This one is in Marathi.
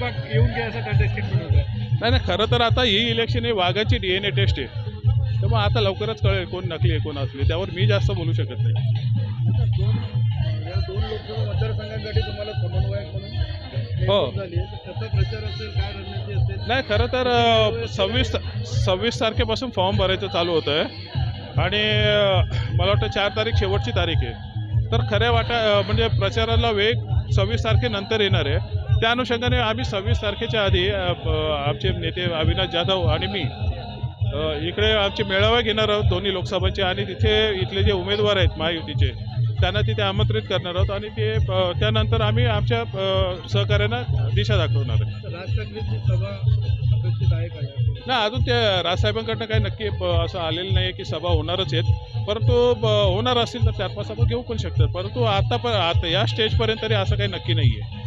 का येऊन घ्या असं त्यांचं स्टेटमेंट होतं. नाही नाही, खरं तर आता ही इलेक्शन ही वाघाची DNA टेस्ट आहे. तर मग आता लवकरच कळेल कोण नकली आहे कोण असली, त्यावर मी जास्त बोलू शकत नाही. या 2 लोकसभा मतदारसंघांसाठी तुम्हाला समन्वयक म्हणून हो. नेमणूक झाली आहे. तर त्याचा प्रचार असेल, काय रणनीती असेल? नाही, खरं तर 26 तारखेपासून फॉर्म भरायचं चालू होतं आहे आणि मला वाटतं 4 तारीख शेवटची तारीख आहे. तर खऱ्या म्हणजे प्रचाराला वेग 26 तारखेनंतर येणार आहे. त्या अनुषंगाने आम्ही 26 तारखेच्या आधी आमचे नेते अविनाश जाधव आणि मी इकडे आमचे मेळावे घेणार आहोत दोन्ही लोकसभांचे आणि तिथे इथले जे उमेदवार आहेत महायुतीचे त्यांना तिथे आमंत्रित करणार आहोत आणि ते त्यानंतर आम्ही आमच्या सहकार्यांना दिशा दाखवणार आहे. तर राज ठाकरेंची सभा अपेक्षित आहे का? नाही, अजून त्या राजसाहेबांकडनं काही नक्की असं आलेलं नाही की सभा होणारच आहेत, परंतु होणार असतील तर 4-5 सभा घेऊ पण शकतात, परंतु आता या स्टेजपर्यंत तरी असं काही नक्की नाही आहे.